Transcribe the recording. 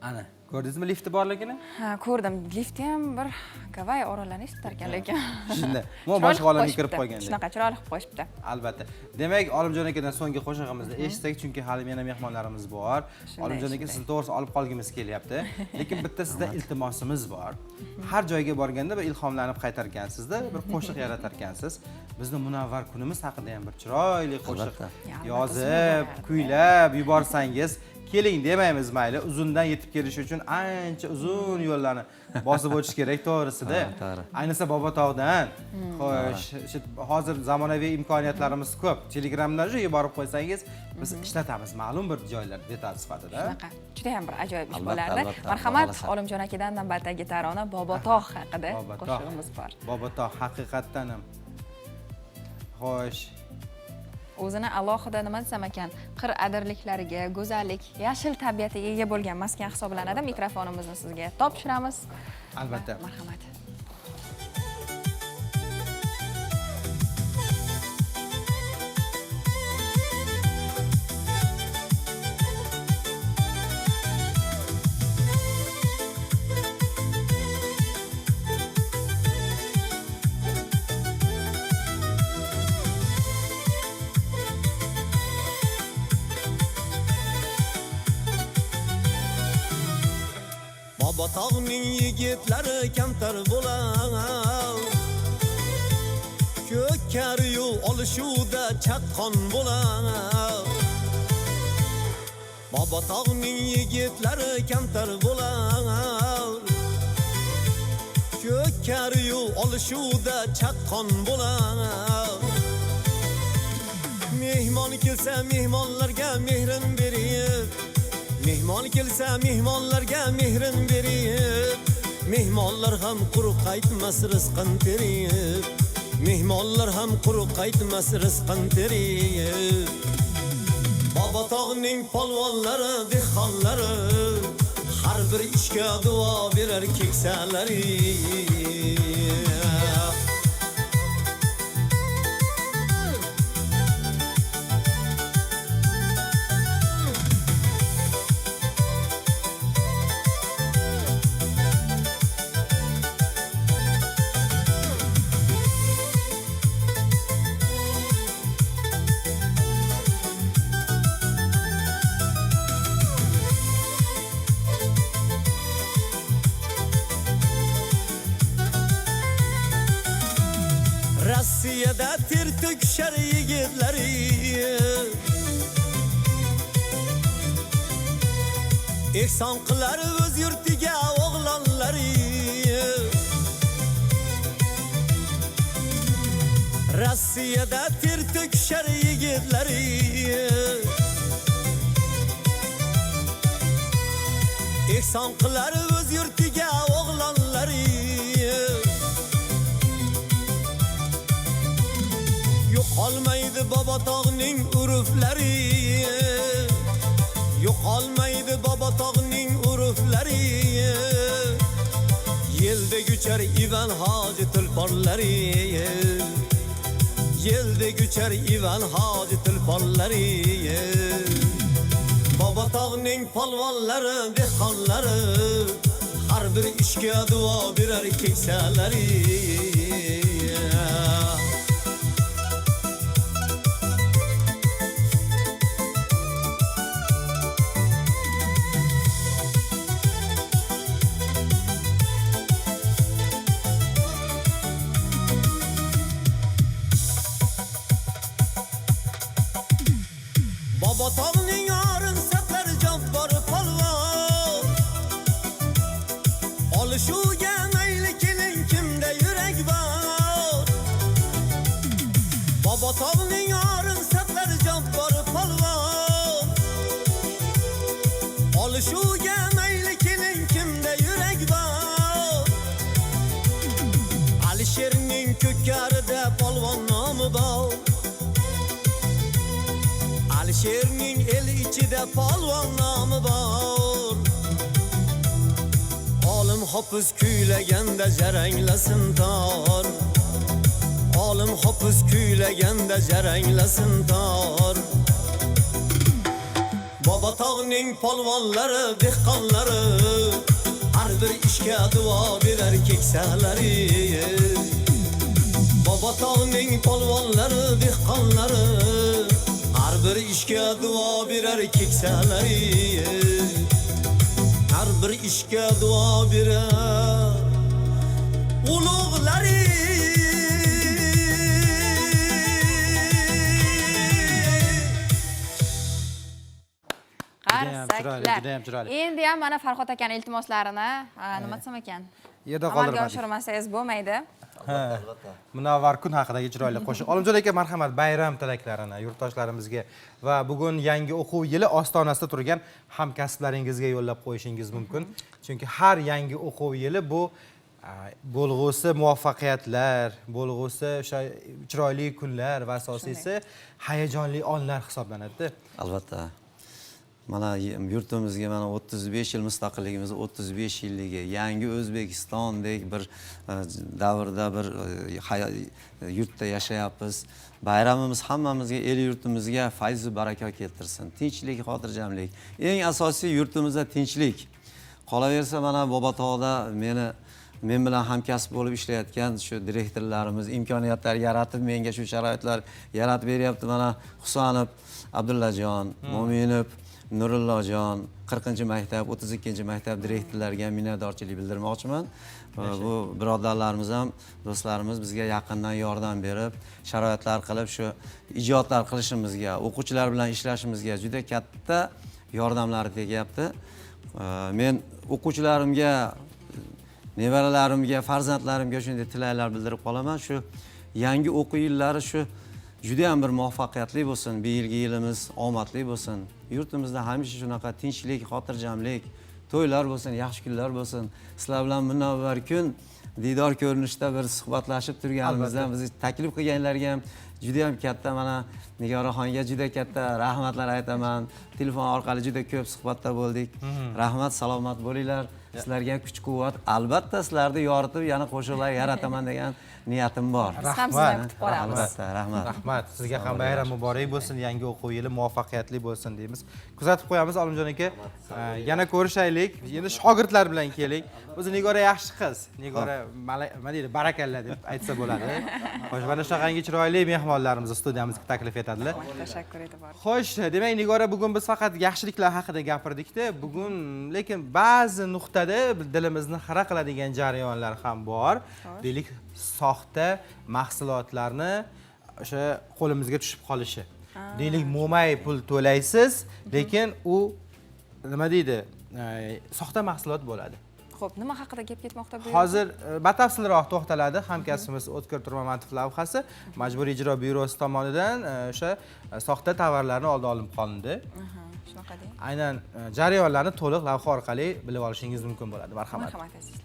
Ana, ko'rdingizmi lifti borligini? Ha, ko'rdim. Liftda ham bir Gavay orollarni eshitar ekan lekin. Shunda, men boshqa olamga kirib qolganda. Shunaqa chiroyli qilib qo'yishibdi. Albatta. Demak, Olimjon akadan so'nggi qo'shig'imizni eshitsak, chunki hali yana mehmonlarimiz bor. Olimjon aka sizni to'g'risi olib qolgimiz kelyapti. Lekin bitta sizdan iltimosimiz bor. Har joyga borganda bir ilhomlanib qaytar ekansiz-da, bir qo'shiq yaratar ekansiz. Bizni munavvar kunimiz haqida ham bir chiroyli qo'shiq yozib, kuylab yuborsangiz, keling demaymiz mayli, uzundan yetib kelish uchun ancha uzun yo'llarni bosib o'tish kerak to'g'risida. Ayniqsa Bobotog'dan. Xo'sh, hozir zamonaviy imkoniyatlarimiz ko'p. Telegramdan yuborib qo'ysangiz, biz ishlatamiz ma'lum bir joylar detal sifatida. Shunaqa. Juda ham bir ajoyib ish bo'lardi. Marhamat, Olimjon akadan navbatdagi tarona Bobotog' haqida qo'shig'imiz bor. Bobotog' haqiqatdan ham. Xo'sh. O'zini alohida nima desam ekan, qir adirliklariga, go'zallik, yashil tabiatiga ega bo'lgan maskan hisoblanadi. Mikrofonimizni sizga topshiramiz. Albatta. Marhamat. Bobotog'ning yigitlari kamtar bo'lar. Ko'kariyu olishuvda chaqqon bo'lar. Bobotog'ning yigitlari kamtar bo'lar. Ko'kariyu olishuvda chaqqon bo'lar. Mehmon kelsa mehmonlarga mehrin berib, mehmon kelsa mehmonlarga mehrin berib, mehmonlar ham quruq qaytmas rizqin terib, mehmonlar ham quruq qaytmas rizqin terib. Bobotog'ning polvonlari, dehqonlari har bir ishga duo berar keksalari. Rossiyada ter to'kishar yigitlari, ehson qilar o'z yurtiga o'g'lonlari. Rossiyada ter to'kishar yigitlari, ehson qilar o'z yurtiga o'g'lonlari. Yo'qolmaydi Bobotog'ning uruflari, yo'qolmaydi Bobotog'ning uruflari. Yelda guchar Ivan Hoji tulporlari, yelda guchar Ivan Hoji tulporlari. Bobotog'ning polvonlari, dehqonlari har bir ishga duo berar keksalari. Bobotog'ning orin satlar jobbor polvon, olishuvga mayli keling kimda yurak bor. Bobotog'ning orin satlar jobbor polvon, olishuvga mayli keling kimda yurak bor. Alisherning ko'kkarida polvon nomi bor. Alisherning el ichida polvon nomi bor. Olim hofiz kuylaganda jaranglasin tor, olim hofiz kuylaganda jaranglasin tor. Bobo tog'ning polvonlari, dehqonlari har bir ishga duo berar keksalari. Bobo tog'ning polvonlari, dehqonlari har bir ishga duo berar keksalari. Har bir ishga duo berar ulug'lari. Judayam chiroyli. Endi ham mana Farhod akaning iltimoslarini nima desam ekan? Yerda Amalga qoldirmadik. oshirmasangiz bo'lmaydi. Munavvar kun haqidagi chiroyli qo'shiq. Olimjon aka, marhamat, bayram tilaklarini yurtdoshlarimizga va bugun yangi o'quv yili ostonasida turgan hamkasblaringizga yo'llab qo'yishingiz mumkin. Chunki har yangi o'quv yili bu bo'lg'usi muvaffaqiyatlar, bo'lg'usi o'sha chiroyli kunlar va asosiysi hayajonli onlar hisoblanadi. Albatta. Mana yurtimizga mana 35 yil mustaqilligimiz 35 yilligi yangi O'zbekistondek bir davrda bir yurtda yashayapmiz. Bayramimiz hammamizga, el yurtimizga fayz va baraka keltirsin. Tinchlik, xotirjamlik. Eng asosiy yurtimizda tinchlik. Qolaversa mana Bobotog'da men bilan hamkasb bo'lib ishlayotgan shu direktorlarimiz imkoniyatlar yaratib menga shu sharoitlar yaratib beryapti. Mana Husanov, Abdullajon, Mo'minov, Nurullojon, 40-maktab, 32-maktab direktorlariga minnatdorchilik bildirmoqchiman. Bu birodarlarimiz ham, do'stlarimiz bizga yaqindan yordam berib, sharoitlar qilib shu ijodlar qilishimizga, o'quvchilar bilan ishlashimizga juda katta yordamlari tegyapti. Men o'quvchilarimga, nevaralarimga, farzandlarimga shunday tilaklar bildirib qolaman. Shu yangi o'quv yillari shu juda ham bir muvaffaqiyatli bo'lsin, bu yilgi yilimiz omadli bo'lsin. Yurtimizda hamisha shunaqa tinchlik, xotirjamlik, to'ylar bo'lsin, yaxshi kunlar bo'lsin. Sizlar bilan munavvar kun diydor ko'rinishda bir suhbatlashib turganimizdan bizni taklif qilganlarga ham juda ham katta mana Nigoraxonga juda katta rahmatlar aytaman. Telefon orqali juda ko'p suhbatda bo'ldik. Rahmat, salomat bo'linglar. Sizlarga ham kuch-quvvat, albatta sizlarni yoritib, yana qo'shiqlar yarataman degan niyatim bor. Biz ham sizlarni kutib qolamiz. Albatta, rahmat. Rahmat. Sizga ham bayram muborak bo'lsin, yangi o'quv yili muvaffaqiyatli bo'lsin deymiz. Kuzatib qo'yamiz Olimjon aka. Yana ko'rishaylik. Endi shogirdlar bilan keling. O'zi Nigora yaxshi qiz. Nigora nima deydi, barakalla deb aytsa bo'ladi. Xo'sh, mana shunaqangi chiroyli mehmonlarimizni studiyamizga taklif etadilar. Tashakkur e'tibor. Xo'sh, demak Nigora, bugun biz faqat yaxshiliklar haqida gapirdik-da, bugun lekin ba'zi nuqtada dilimizni xira qiladigan jarayonlar ham bor. Deylik, soxta mahsulotlarni o'sha qo'limizga tushib qolishi. Deylik, mo'may pul to'laysiz, lekin u nima deydi, soxta mahsulot bo'ladi. Xo'p, nima haqida gap ketmoqda bu? Hozir batafsilroq to'xtaladi hamkasbimiz O'tkir Turmamatov lavhasi Majburiy ijro byurosi tomonidan o'sha soxta tovarlarni oldi olinib qolindi. Shunaqa deng. Aynan jarayonlarni to'liq lavha orqali bilib olishingiz mumkin bo'ladi. Marhamat. Marhamat.